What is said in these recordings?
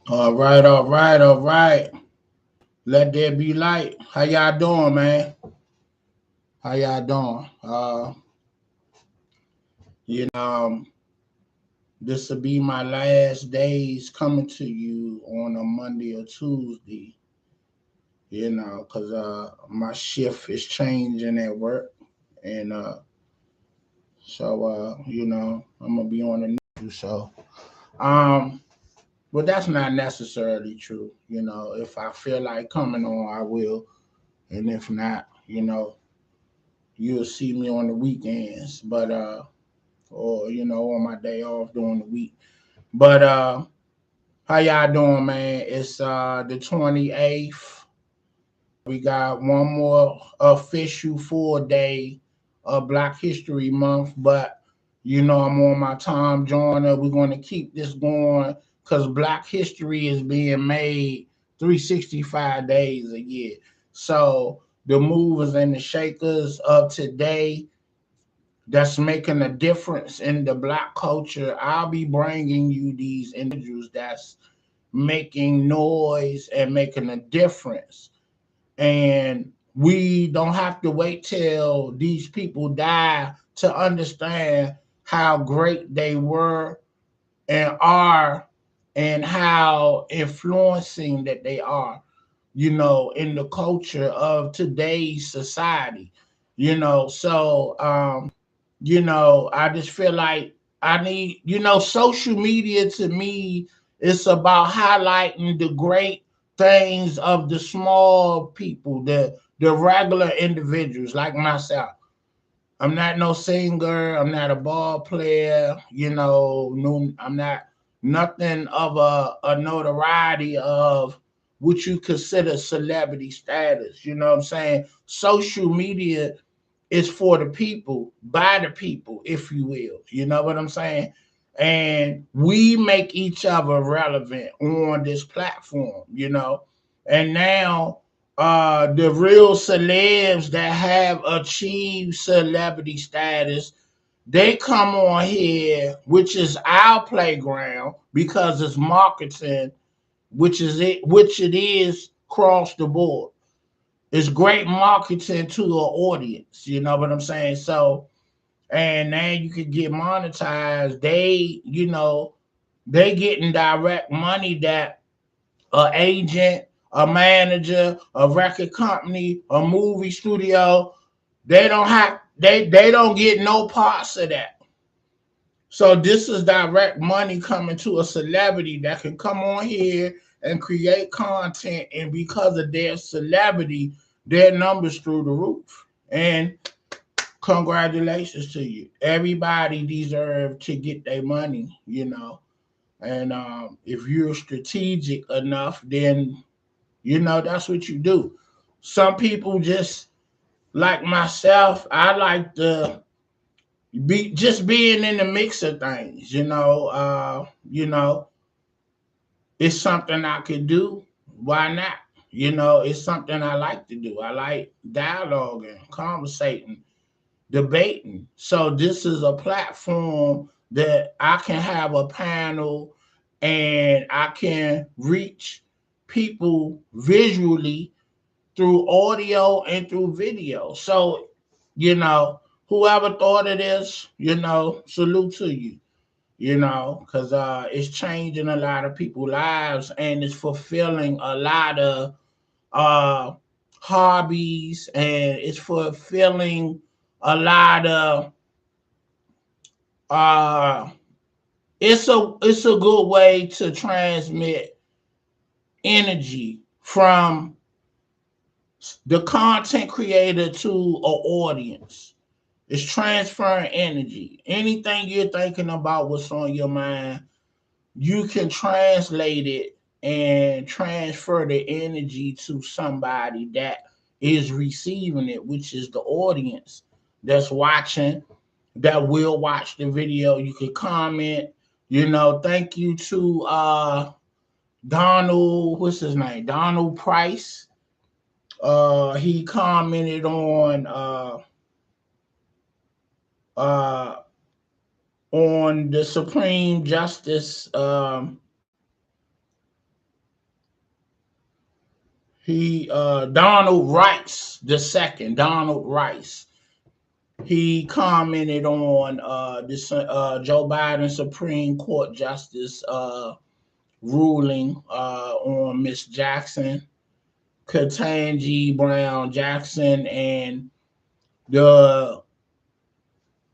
All right, all right, all right. Let there be light. How y'all doing, man? How y'all doing? This will be my last days coming to you on a Monday or Tuesday. Cause my shift is changing at work, and I'm gonna be on the news. Um, but that's not necessarily true. If I feel like coming on, I will, and if not, you'll see me on the weekends, but or on my day off during the week. But how y'all doing, man? It's the 28th. We got one more official full day of Black History Month, but I'm on my Tom Joyner. We're going to keep this going because Black history is being made 365 days a year. So the movers and the shakers of today that's making a difference in the Black culture, I'll be bringing you these individuals that's making noise and making a difference. And we don't have to wait till these people die to understand how great they were and are, and how influencing that they are, in the culture of today's society. I just feel like I need, social media to me, it's about highlighting the great things of the small people, the regular individuals like myself. I'm not no singer. I'm not a ball player. No, I'm not nothing of a notoriety of what you consider celebrity status. You know what I'm saying? Social media is for the people, by the people, if you will. You know what I'm saying? And we make each other relevant on this platform. And now the real celebs that have achieved celebrity status, they come on here, which is our playground because it's marketing, which it is across the board. It's great marketing to an audience. You know what I'm saying? So, and now you can get monetized. They getting direct money that a agent, a manager, a record company, a movie studio, they don't get no parts of that. So this is direct money coming to a celebrity that can come on here and create content, and because of their celebrity, their numbers through the roof. And congratulations to you. Everybody deserves to get their money. And if you're strategic enough, then that's what you do. Some people just like myself. I like to be just being in the mix of things. It's something I could do. Why not? It's something I like to do. I like dialoguing, conversating, debating. So this is a platform that I can have a panel and I can reach people visually through audio and through video. So, you know, whoever thought of this, salute to you, because it's changing a lot of people's lives and it's fulfilling a lot of uh, hobbies, and it's fulfilling a lot of uh, it's a good way to transmit energy from the content creator to an audience. It's transferring energy. Anything you're thinking about, what's on your mind, you can translate it and transfer the energy to somebody that is receiving it, which is the audience that's watching, that will watch the video. You can comment, thank you to Donald, what's his name? Donald Price. He commented uh on the Supreme Justice Donald Rice the second, Donald Rice, he commented on this Joe Biden Supreme Court Justice ruling on Miss Jackson, Ketanji Brown Jackson, and the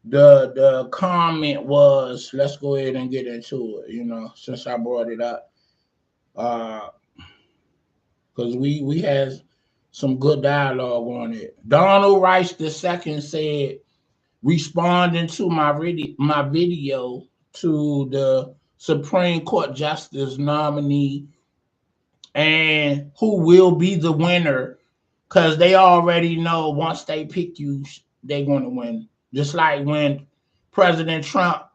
the comment was, let's go ahead and get into it. Since I brought it up, because we had some good dialogue on it. Donald Rice the second said, responding to my video to the Supreme Court Justice nominee and who will be the winner, because they already know once they pick you, they're going to win. Just like when President Trump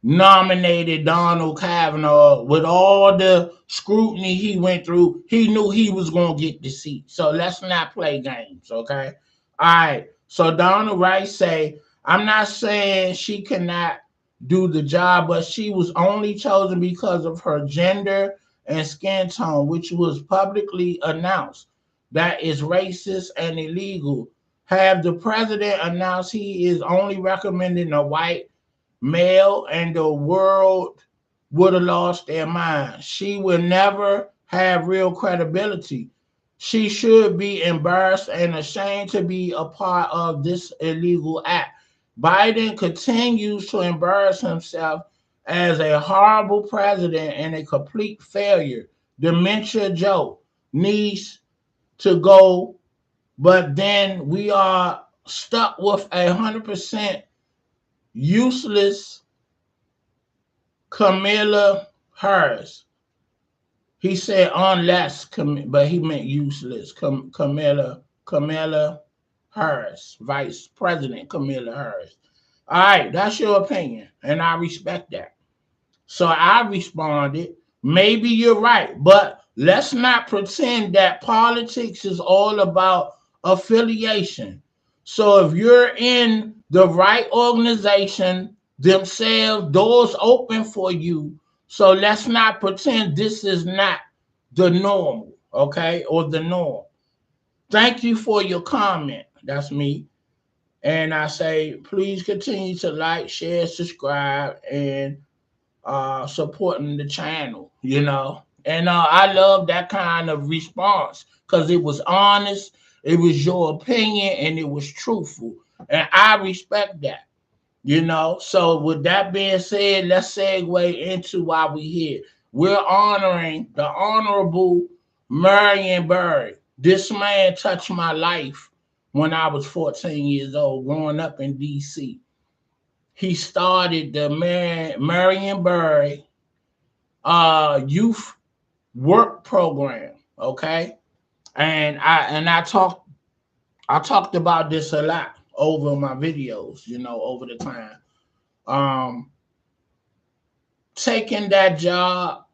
nominated Donald Kavanaugh, with all the scrutiny he went through, he knew he was going to get the seat. So let's not play games, okay? All right. So Donald Rice say, I'm not saying she cannot do the job, but she was only chosen because of her gender and skin tone, which was publicly announced. That is racist and illegal. Have the president announced he is only recommending a white male, and the world would have lost their mind. She will never have real credibility. She should be embarrassed and ashamed to be a part of this illegal act. Biden continues to embarrass himself as a horrible president and a complete failure. Dementia Joe needs to go, but then we are stuck with 100% useless Kamala Harris. He said unless, but he meant useless. Kamala Harris, Vice President Kamala Harris. All right, that's your opinion, and I respect that. So I responded, maybe you're right, but let's not pretend that politics is all about affiliation. So if you're in the right organization themselves, doors open for you. So let's not pretend this is not the normal, okay, or the norm. Thank you for your comment. That's me. And I say, please continue to like, share, subscribe, and supporting the channel. And I love that kind of response because it was honest, it was your opinion, and it was truthful. And I respect that. So with that being said, let's segue into why we here. We're honoring the Honorable Marion Barry. This man touched my life when I was 14 years old, growing up in D.C. He started the Marion Barry youth work program, okay? And I talked about this a lot over my videos, over the time. Taking that job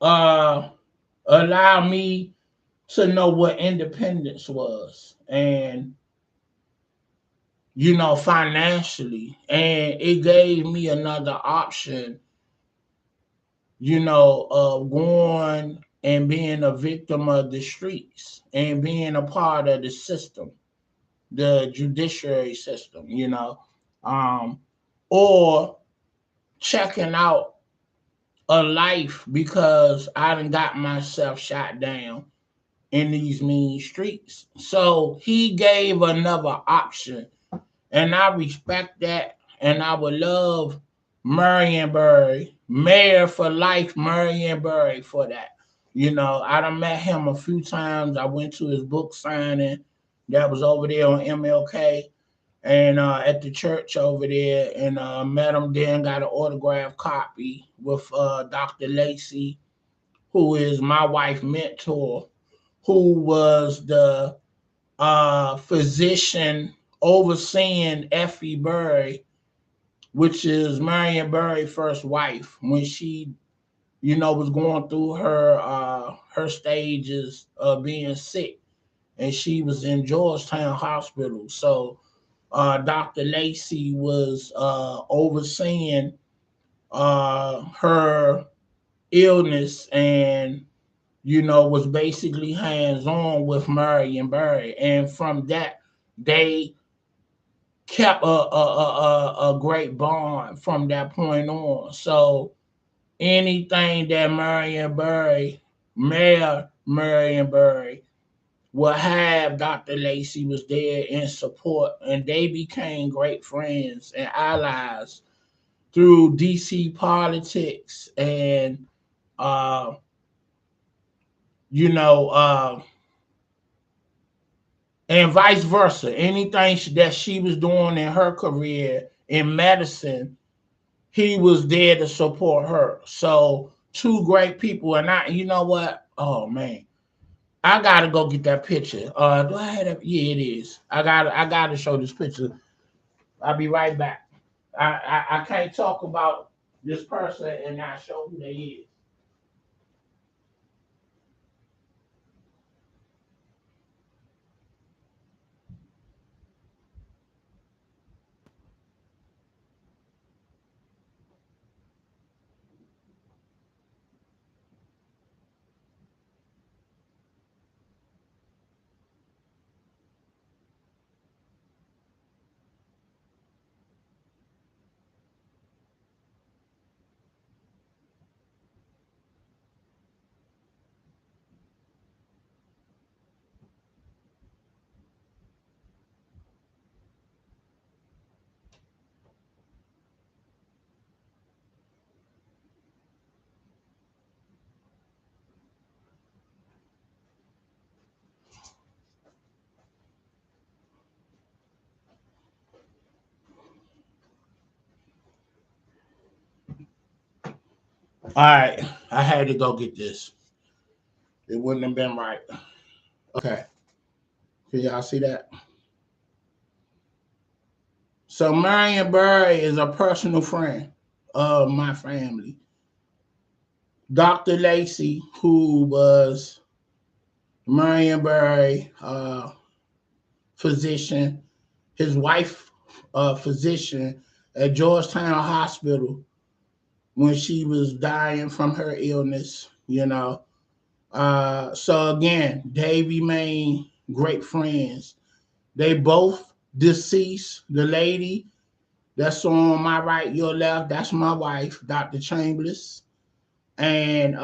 allowed me to know what independence was, and financially, and it gave me another option, of going and being a victim of the streets and being a part of the system, the judiciary system, or checking out a life because I done got myself shot down in these mean streets. So he gave another option, and I respect that, and I would love Marion Barry, Mayor for Life, Marion Barry, for that. I done met him a few times. I went to his book signing that was over there on MLK and at the church over there, and met him then, got an autographed copy with Dr. Lacey, who is my wife's mentor, who was the physician overseeing Effie Barry, which is Marion Barry's first wife, when she, was going through her stages of being sick, and she was in Georgetown Hospital. So Dr. Lacey was overseeing her illness and was basically hands on with Marion Barry, and from that they kept a great bond from that point on. So anything that Mayor Marion Barry will have, Dr. Lacey was there in support, and they became great friends and allies through DC politics and uh, you know, and vice versa. Anything that she was doing in her career in medicine, he was there to support her. So two great people, and I, you know what? Oh man, I gotta go get that picture. Do I have that? Yeah, it is. I gotta show this picture. I'll be right back. I can't talk about this person and not show who they is. All right, I had to go get this. It wouldn't have been right. Okay, can y'all see that? So Marion Barry is a personal friend of my family. Dr. Lacey, who was Marion Barry, physician, his wife, physician at Georgetown Hospital when she was dying from her illness. So again, they remain great friends. They both deceased. The lady that's on my right, your left, that's my wife, Dr. Chambliss. And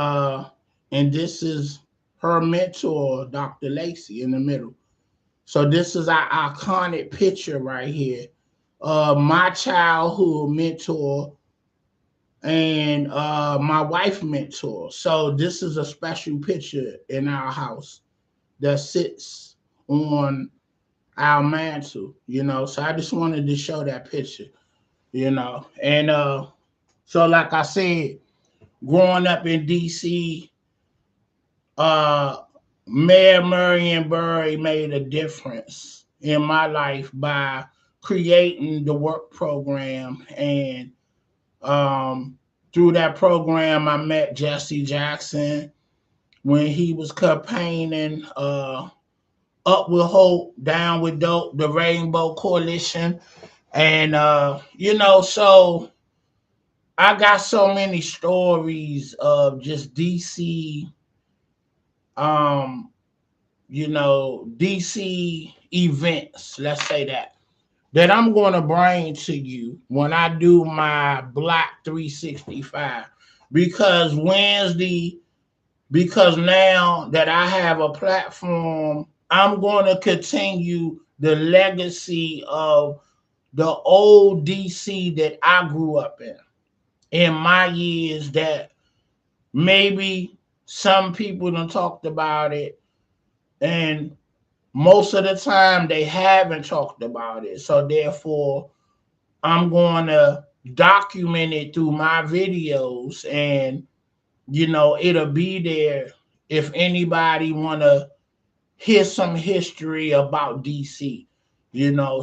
this is her mentor, Dr. Lacey, in the middle. So this is our iconic picture right here. My childhood mentor and my wife mentor. So this is a special picture in our house that sits on our mantle. So I just wanted to show that picture. And so like I said, growing up in DC, uh Mayor Marion Barry made a difference in my life by creating the work program. And um through that program I met Jesse Jackson when he was campaigning, up with hope, down with dope, the Rainbow Coalition. And so I got so many stories of just DC, um, DC events, let's say that I'm going to bring to you when I do my Block 365. Because Wednesday, because now that I have a platform, I'm going to continue the legacy of the old DC that I grew up in my years, that maybe some people done talked about it, and most of the time they haven't talked about it. So therefore, I'm going to document it through my videos, and it'll be there if anybody want to hear some history about DC.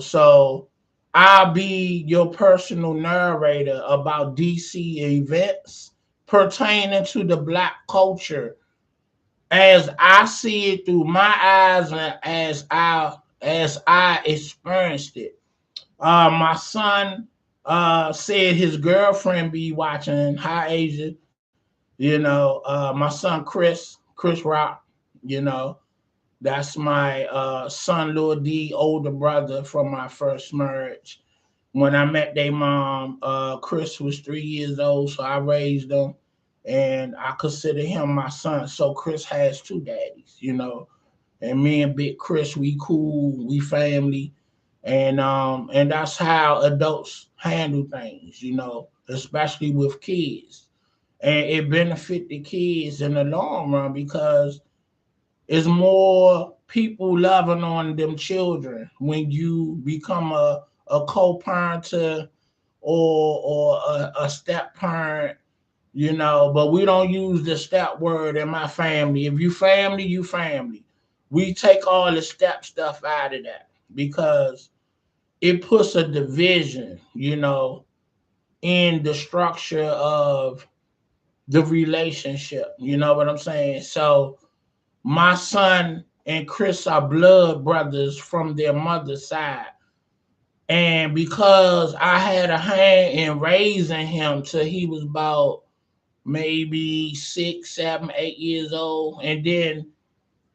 So I'll be your personal narrator about DC events pertaining to the Black culture as I see it through my eyes and as I experienced it. My son said his girlfriend be watching. Hi, Asia. My son Chris. Chris Rock, you know. That's my son Lil D, older brother from my first marriage. When I met their mom, Chris was 3 years old, so I raised him, and I consider him my son. So Chris has two daddies, you know. And me and Big Chris, we cool, we family, and that's how adults handle things, you know, especially with kids. And it benefit the kids in the long run because it's more people loving on them children when you become a co-parent to, or a step parent, you know. But we don't use the step word in my family. If you family, you family. We take all the step stuff out of that because it puts a division, you know, in the structure of the relationship. You know what I'm saying? So my son and Chris are blood brothers from their mother's side. And because I had a hand in raising him till he was about maybe 6, 7, 8 years old, and then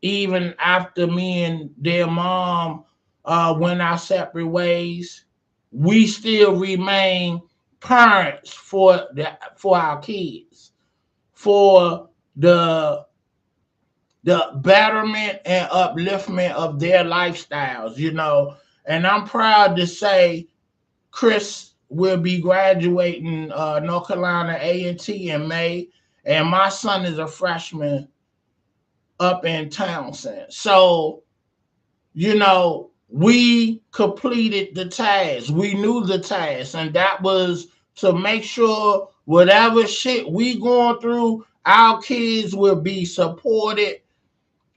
even after me and their mom went our separate ways, we still remain parents for our kids, for the the betterment and upliftment of their lifestyles, you know. And I'm proud to say Chris will be graduating North Carolina A&T in May, and my son is a freshman up in Townsend. So, you know, we completed the task. We knew the task, and that was to make sure whatever shit we going through, our kids will be supported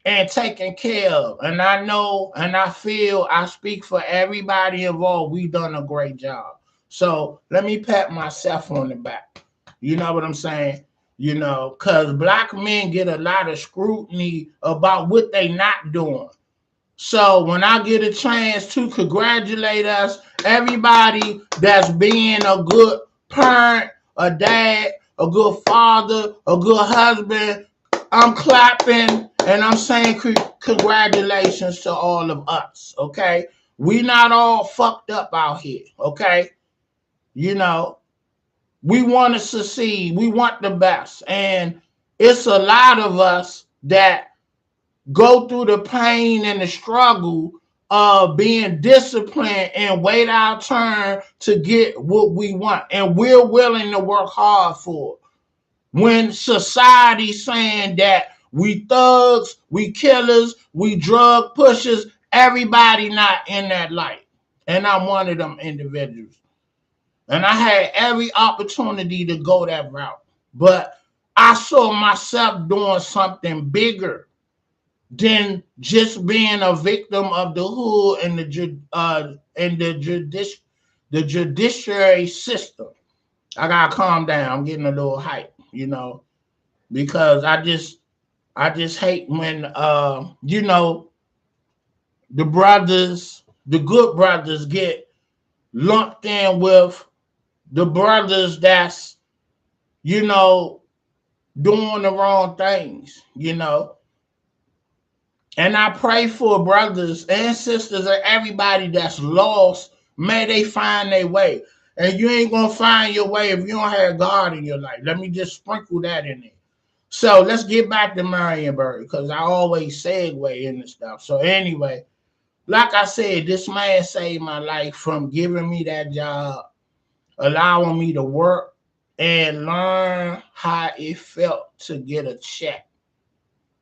and taken care of. And I know and I feel I speak for everybody involved. We done a great job. So let me pat myself on the back. You know what I'm saying? You know, because black men get a lot of scrutiny about what they not doing. So when I get a chance to congratulate us, everybody that's being a good parent, a dad, a good father, a good husband, I'm clapping and I'm saying congratulations to all of us, okay? We not all fucked up out here, okay? You know, we want to succeed. We want the best. And it's a lot of us that go through the pain and the struggle of being disciplined and wait our turn to get what we want. And we're willing to work hard for it. When society's saying that we thugs, we killers, we drug pushers, everybody not in that light. And I'm one of them individuals. And I had every opportunity to go that route. But I saw myself doing something bigger than just being a victim of the hood and the judiciary system. I gotta calm down. I'm getting a little hype, you know, because I just hate when you know, the good brothers get lumped in with the brothers that's, you know, doing the wrong things, you know. And I pray for brothers and sisters and everybody that's lost. May they find their way. And you ain't gonna find your way if you don't have God in your life. Let me just sprinkle that in there. So let's get back to Marion because I always segue into stuff. So anyway, like I said, this man saved my life from giving me that job, allowing me to work and learn how it felt to get a check.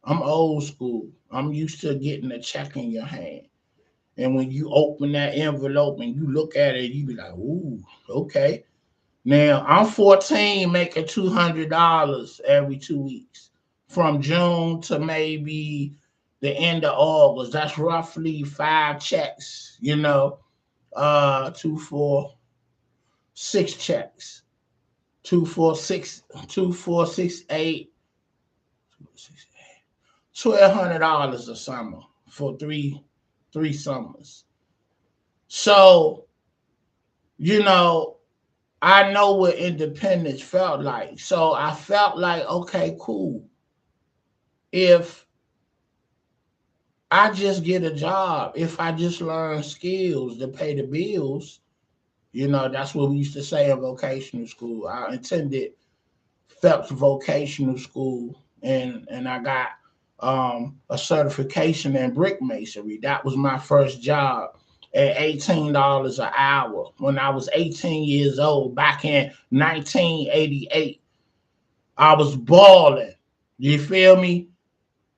I'm old school. I'm used to getting a check in your hand. And when you open that envelope and you look at it, you be like, ooh, okay. Now I'm 14 making $200 every 2 weeks from June to maybe the end of August. That's roughly 5 checks, you know, 2, 4, 6 checks, 2, 4, 6, 2, 4, 6, 8, $1,200 a summer for three summers. So, you know, I know what independence felt like. So I felt like, okay, cool. if I just get a job, if I just learn skills to pay the bills, that's what we used to say in vocational school. I attended Phelps Vocational School, and I got a certification in brick masonry. That was my first job at $18 an hour when I was 18 years old back in 1988. I was balling. You feel me?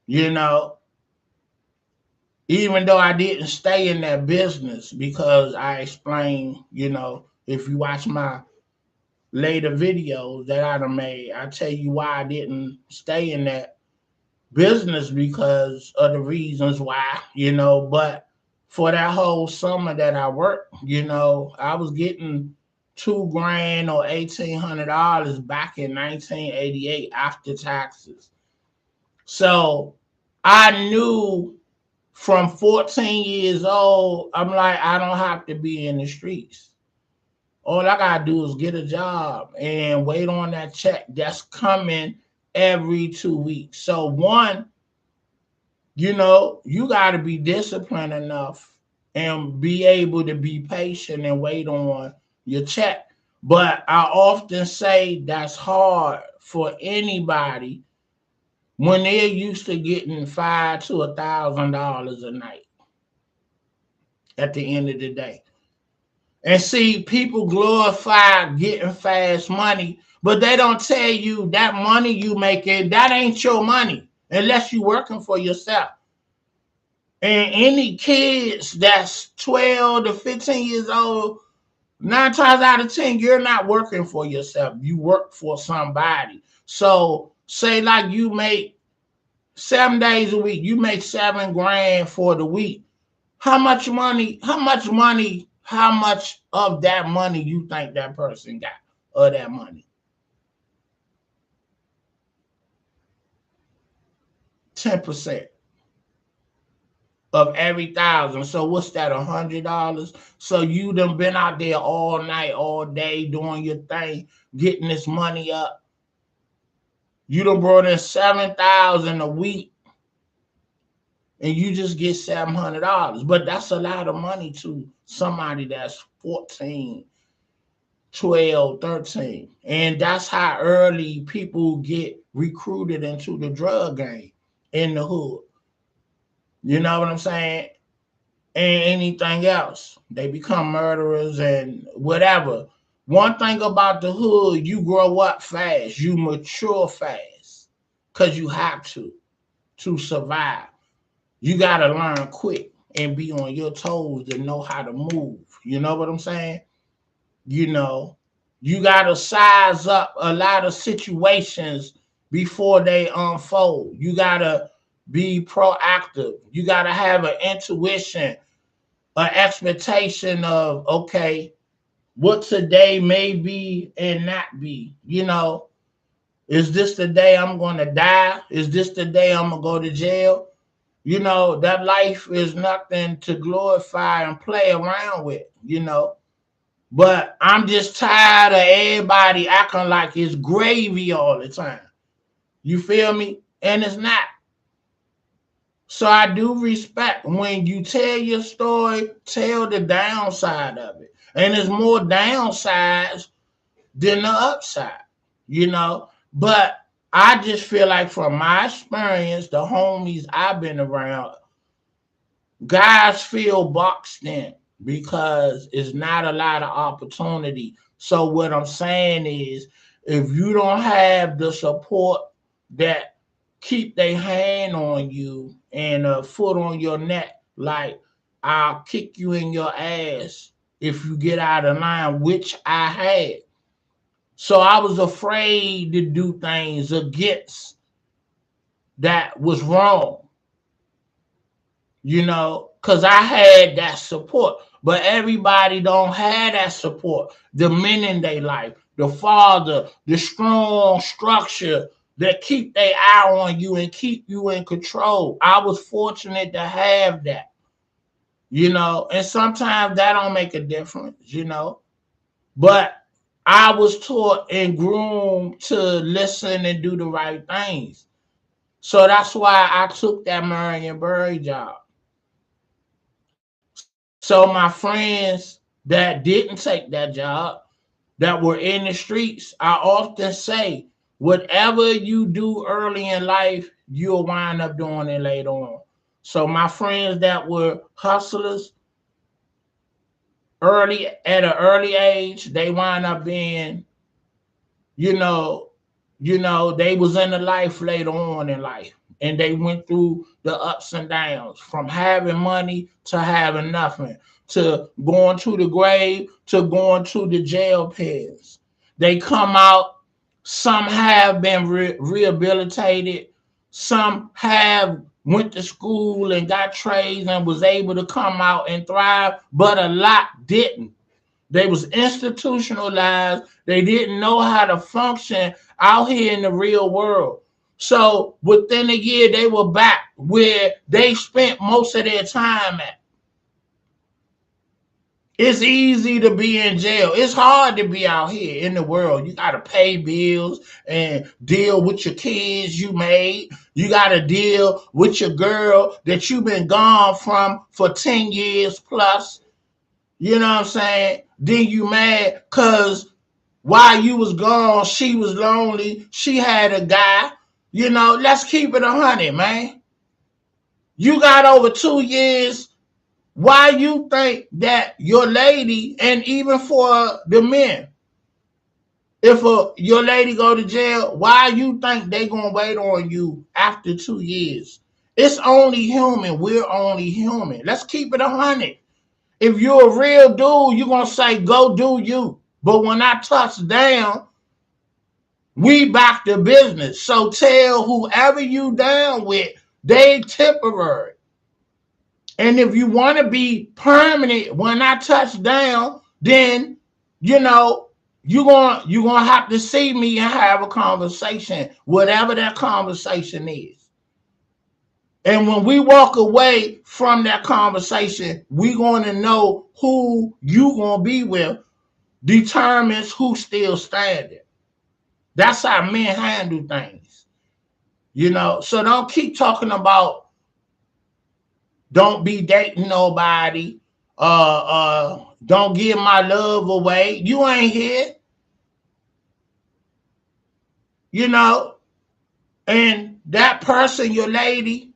You know, even though I didn't stay in that business because I explained, if you watch my later videos that I done made, I tell you why I didn't stay in that business because of the reasons why, but for that whole summer that I worked, I was getting $2,000 or $1,800 back in 1988 after taxes. So I knew from 14 years old, I'm like, I don't have to be in the streets. All I gotta do is get a job and wait on that check that's coming every 2 weeks. So one, you gotta be disciplined enough and be able to be patient and wait on your check. But I often say that's hard for anybody when they're used to getting $500 to $1,000 a night at the end of the day. And see, people glorify getting fast money, but they don't tell you that money you making, that ain't your money unless you working for yourself. And any kids that's 12 to 15 years old, 9 times out of 10, you're not working for yourself. You work for somebody. So say like you make 7 days a week, you make $7,000 for the week. How much of that money you think that person got of that money? 10% of every thousand. So what's that, $100? So you done been out there all night, all day doing your thing, getting this money up. You done brought in $7,000 a week and you just get $700. But that's a lot of money to somebody that's 14, 12, 13. And that's how early people get recruited into the drug game in the hood. You know what I'm saying? And anything else. They become murderers and whatever. One thing about the hood, you grow up fast. You mature fast because you have to survive. You got to learn quick and be on your toes to know how to move. You know what I'm saying? You got to size up a lot of situations before they unfold. You got to be proactive. You got to have an intuition, an expectation of, okay, what today may be and not be. Is this the day I'm going to die? Is this the day I'm going to go to jail? That life is nothing to glorify and play around with, But I'm just tired of everybody acting like it's gravy all the time. You feel me? And it's not. So I do respect when you tell your story, tell the downside of it. And there's more downsides than the upside, But I just feel like from my experience, the homies I've been around, guys feel boxed in because it's not a lot of opportunity. So what I'm saying is, if you don't have the support that keep their hand on you and a foot on your neck, like, I'll kick you in your ass if you get out of line, which I had. So I was afraid to do things against that was wrong, because I had that support. But everybody don't have that support. The men in their life, the father, the strong structure that keep their eye on you and keep you in control. I was fortunate to have that, and sometimes that don't make a difference, But I was taught and groomed to listen and do the right things. So that's why I took that Marion job. So my friends that didn't take that job, that were in the streets, I often say, whatever you do early in life, you'll wind up doing it later on. So my friends that were hustlers early at an early age, they wind up being, you know, they was in the life later on in life. And they went through the ups and downs from having money to having nothing, to going to the grave, to going to the jail pens. They come out, some have been rehabilitated, some have went to school and got trades and was able to come out and thrive, but a lot didn't. They was institutionalized. They didn't know how to function out here in the real world. So within a year, they were back where they spent most of their time at. It's easy to be in jail. It's hard to be out here in the world. You got to pay bills and deal with your kids you made. You got to deal with your girl that you've been gone from for 10 years plus. You know what I'm saying? Then you mad because while you was gone, she was lonely. She had a guy. Let's keep it 100, man. You got over 2 years. Why you think that your lady, and even for the men, if your lady go to jail, why you think they gonna wait on you after 2 years? It's only human. We're only human. Let's keep it 100. If you're a real dude, you're going to say, go do you. But when I touch down, we back to business. So tell whoever you down with, they temporary. And if you want to be permanent, when I touch down, then, you're going to have to see me and have a conversation, whatever that conversation is. And when we walk away from that conversation, we're going to know who you going to be with determines who's still standing. That's how men handle things. So don't keep talking about don't be dating nobody. Don't give my love away. You ain't here. And that person, your lady,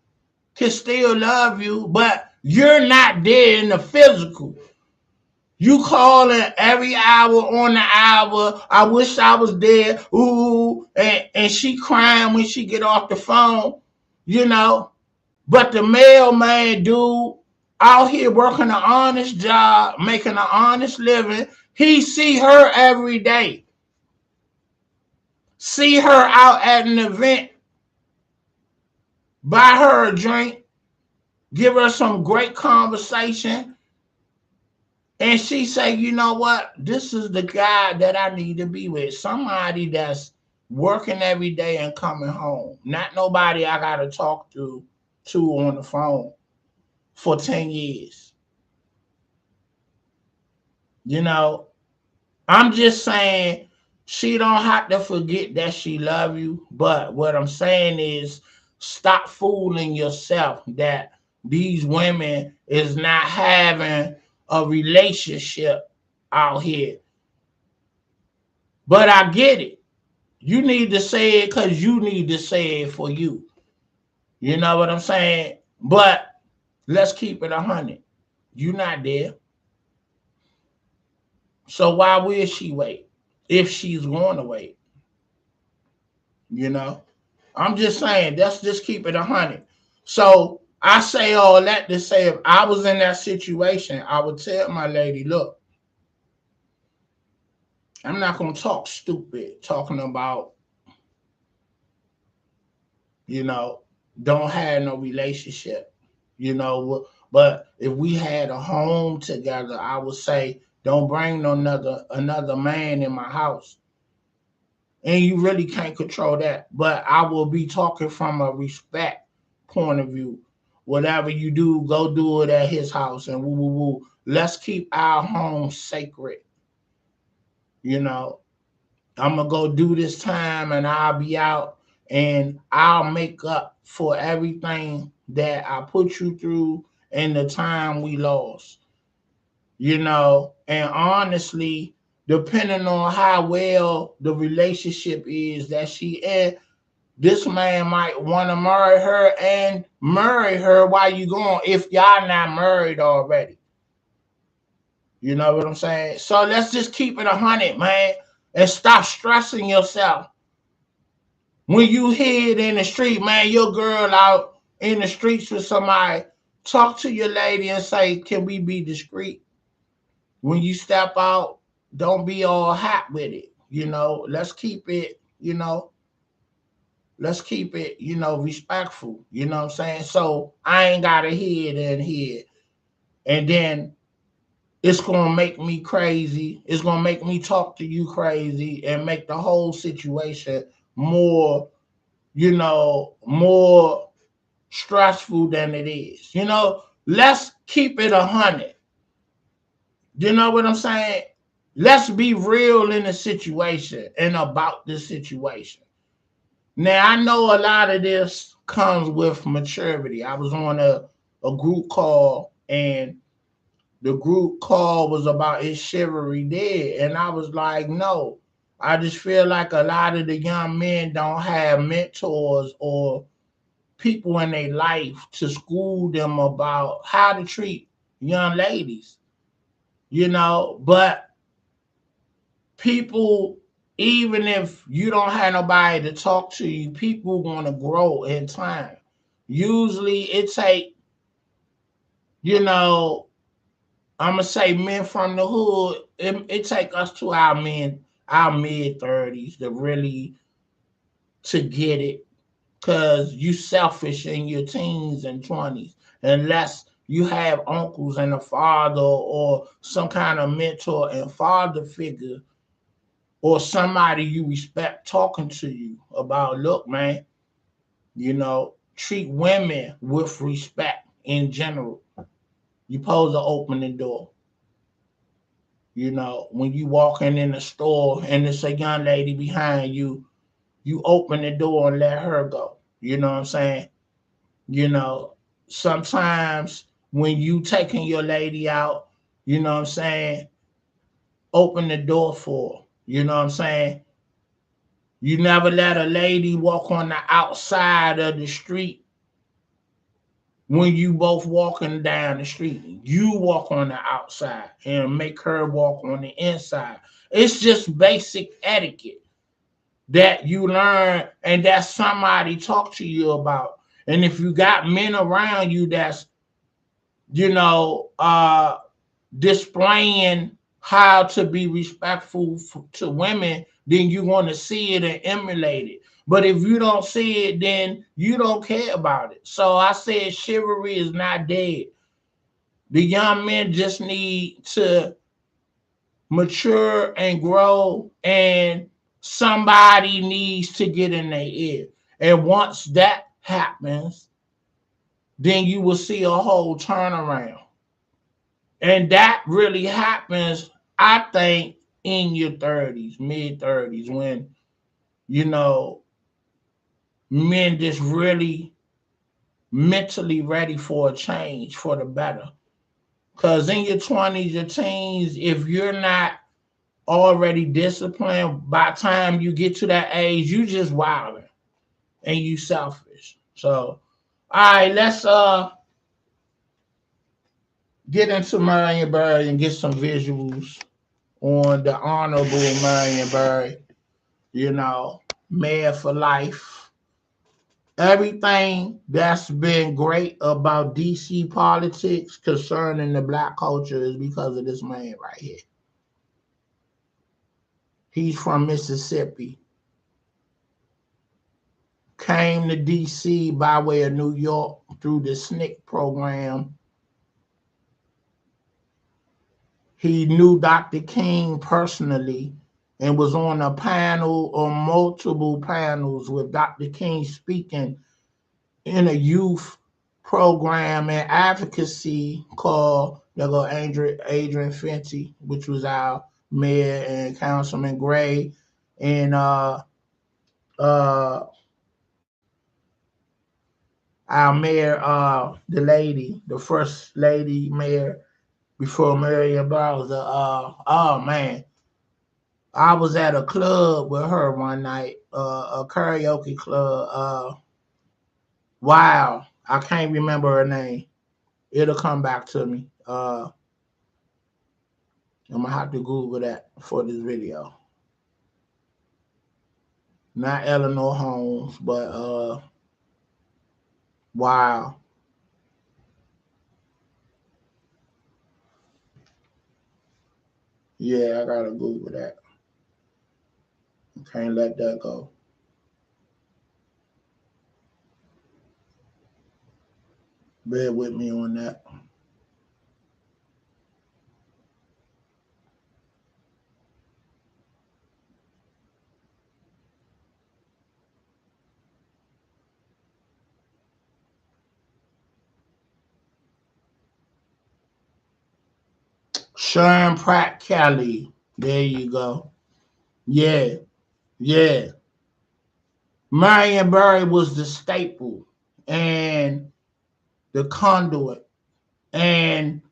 can still love you, but you're not there in the physical. You calling every hour on the hour. I wish I was there. Ooh, and she crying when she get off the phone, But the mailman dude out here working an honest job, making an honest living, he see her every day. See her out at an event, buy her a drink, give her some great conversation, and she say, you know what? This is the guy that I need to be with. Somebody that's working every day and coming home. Not nobody I got to talk to on the phone for 10 years. I'm just saying she don't have to forget that she love you. But what I'm saying is stop fooling yourself that these women is not having a relationship out here. But I get it. You need to say it because you need to say it for you. You know what I'm saying? But let's keep it 100. You're not there. So why will she wait if she's going to wait? I'm just saying, let's just keep it 100. So I say all that to say if I was in that situation, I would tell my lady, look, I'm not going to talk stupid, talking about, don't have no relationship, But if we had a home together, I would say, don't bring another man in my house. And you really can't control that. But I will be talking from a respect point of view. Whatever you do, go do it at his house and woo, woo, woo. Let's keep our home sacred. I'm going to go do this time and I'll be out and I'll make up for everything that I put you through and the time we lost. And honestly, depending on how well the relationship is that she in, this man might want to marry her while you going if y'all not married already. You know what I'm saying? So let's just keep it 100, man, and stop stressing yourself. When you hear it in the street, man, your girl out in the streets with somebody, talk to your lady and say, can we be discreet? When you step out, don't be all hot with it. Let's keep it, respectful. You know what I'm saying? So I ain't got to hear it in here. And then it's going to make me crazy. It's going to make me talk to you crazy and make the whole situation more, more stressful than it is. Let's keep it 100. You know what I'm saying? Let's be real in the situation and about the situation. Now, I know a lot of this comes with maturity. I was on a group call, and the group call was about is chivalry dead? And I was like, no. I just feel like a lot of the young men don't have mentors or people in their life to school them about how to treat young ladies, but people, even if you don't have nobody to talk to you, people want to grow in time. Usually it take, I'm going to say men from the hood, it take us to our mid-30s to get it, because you selfish in your teens and 20s unless you have uncles and a father or some kind of mentor and father figure or somebody you respect talking to you about, look, man, treat women with respect in general. You supposed to open the door. When you walking in the store and there's a young lady behind you, you open the door and let her go. You know what I'm saying? Sometimes when you taking your lady out, you know what I'm saying, open the door for her. You know what I'm saying? You never let a lady walk on the outside of the street when you both walking down the street. You walk on the outside and make her walk on the inside. It's just basic etiquette that you learn and that somebody talk to you about. And if you got men around you that's, displaying how to be respectful to women, then you want to see it and emulate it. But if you don't see it, then you don't care about it. So I said chivalry is not dead. The young men just need to mature and grow, and somebody needs to get in their ear. And once that happens, then you will see a whole turnaround. And that really happens, I think, in your 30s, mid-30s, when, men just really mentally ready for a change for the better. Because in your 20s, your teens, if you're not already disciplined, by the time you get to that age, you just wilding and you selfish. So, all right, let's get into Marion Barry and get some visuals on the Honorable Marion Barry, mayor for life. Everything that's been great about DC politics concerning the black culture is because of this man right here. He's from Mississippi. Came to DC by way of New York through the SNCC program. He knew Dr. King personally and was on a panel or multiple panels with Dr. King speaking in a youth program and advocacy called Adrian Fenty, which was our mayor, and Councilman Gray, and our mayor, the lady, the first lady mayor before Marion Barnes. Oh man, I was at a club with her one night, a karaoke club. Wow, I can't remember her name. It'll come back to me. I'm gonna have to Google that for this video. Not Eleanor Holmes, but wow. Yeah, I gotta Google that. Can't let that go. Bear with me on that. Sharon Pratt Kelly. There you go. Yeah, yeah. Marion Barry was the staple and the conduit, and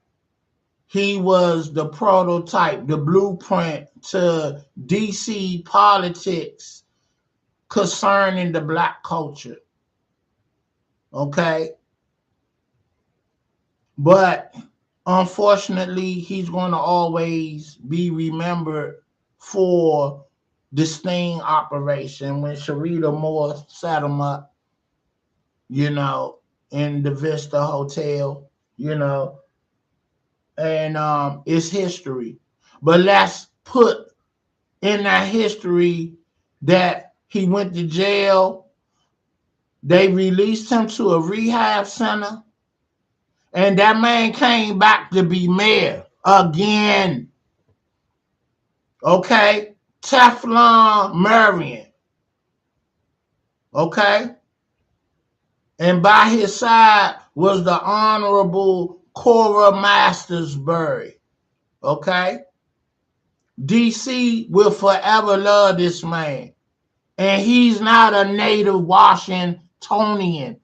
he was the prototype, the blueprint to DC politics concerning the black culture. Okay. But unfortunately, he's going to always be remembered for the sting operation when Sharita Moore set him up, you know, in the Vista Hotel, you know, and it's history. But let's put in that history that he went to jail. They released him to a rehab center, and that man came back to be mayor again. Okay? Teflon Marion. Okay? And by his side was the Honorable Cora Mastersbury. Okay? DC will forever love this man. And he's not a native Washingtonian.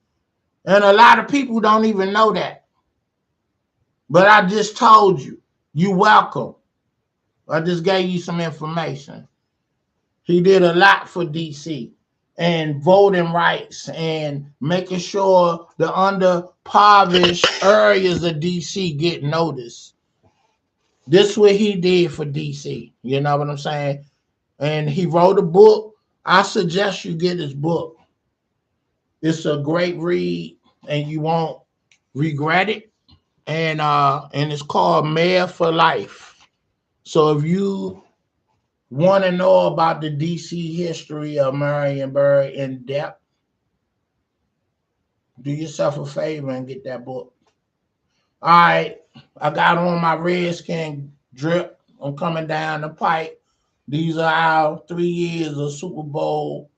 And a lot of people don't even know that. But I just told you. You're welcome. I just gave you some information. He did a lot for DC and voting rights and making sure the underprivileged areas of DC get noticed. This is what he did for DC. You know what I'm saying? And he wrote a book. I suggest you get his book. It's a great read, and you won't regret it. And it's called Mayor for Life. So if you want to know about the DC history of Marion Barry in depth, do yourself a favor and get that book. All right, I got on my Redskin drip. I'm coming down the pipe. These are our 3 years of Super Bowl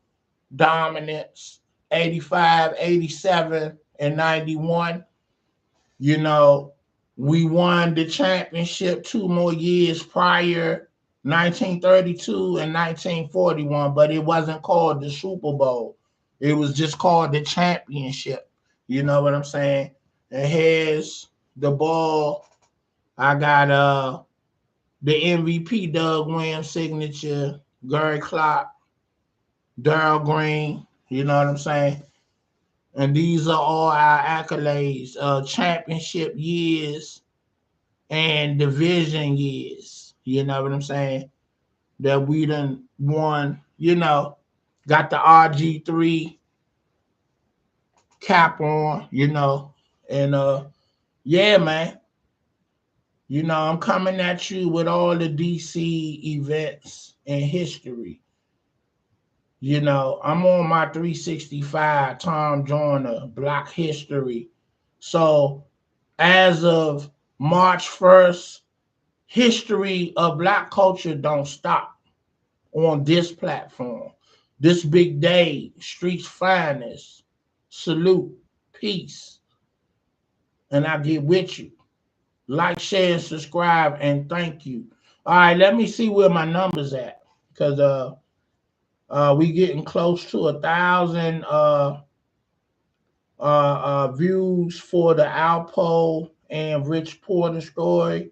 dominance, 85, 87, and 91. You know, we won the championship 2 more years prior, 1932 and 1941, but it wasn't called the Super Bowl. It was just called the championship. You know what I'm saying? And here's the ball. I got the MVP Doug Williams signature, Gary Clark, Darryl Green. You know what I'm saying? And these are all our accolades, championship years and division years. You know what I'm saying? That we done won, you know, got the RG3 cap on, you know, and yeah, man. You know, I'm coming at you with all the DC events and history. You know, I'm on my 365 Tom Joyner Black History. So as of March 1st, history of black culture don't stop on this platform. This big day, streets finest, salute, peace, and I get with you. Like, share, and subscribe, and thank you. All right, let me see where my numbers at, because we getting close to 1,000 views for the Alpo and Rich Porter story,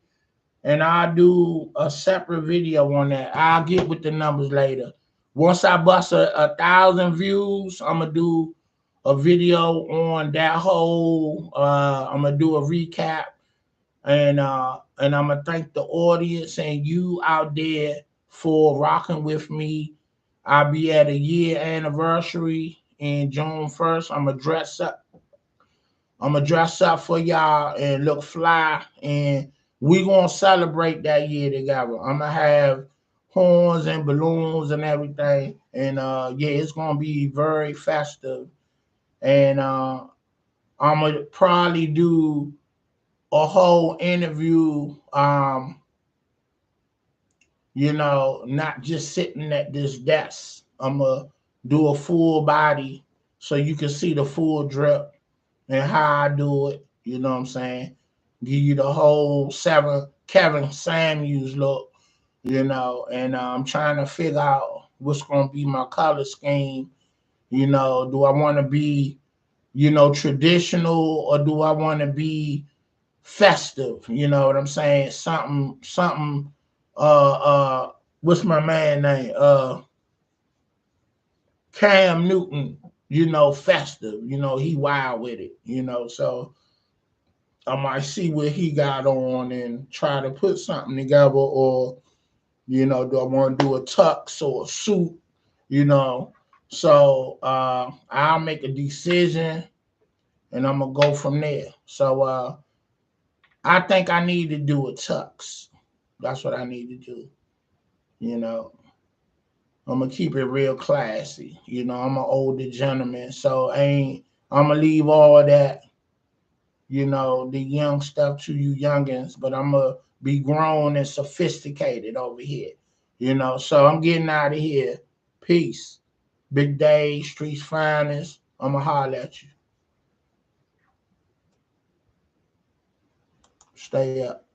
and I'll do a separate video on that. I'll get with the numbers later. Once I bust a thousand views, I'm gonna do a video on that whole. I'm gonna do a recap, and I'm gonna thank the audience and you out there for rocking with me. I'll be at a year anniversary in June 1st. I'm gonna dress up. I'm gonna dress up for y'all and look fly, and we gonna celebrate that year together. I'm gonna have horns and balloons and everything, and yeah, it's gonna be very festive. And I'm gonna probably do a whole interview. Not just sitting at this desk. I'm gonna do a full body so you can see the full drip and how I do it. You know what I'm saying? Give you the whole seven Kevin Samuels look, and I'm trying to figure out what's gonna be my color scheme. Do I want to be, traditional, or do I want to be festive? You know what I'm saying? Something. What's my man name? Cam Newton. Festive. He wild with it. So I might see what he got on and try to put something together, or do I want to do a tux or a suit? You know, so I'll make a decision and I'm gonna go from there. So I think I need to do a tux. That's what I need to do. You know, I'm gonna keep it real classy. I'm an older gentleman, so I'm gonna leave all of that, the young stuff to you youngins, but I'm gonna be grown and sophisticated over here. So I'm getting out of here. Peace. Big Day, Streets Finest. I'ma holler at you. Stay up.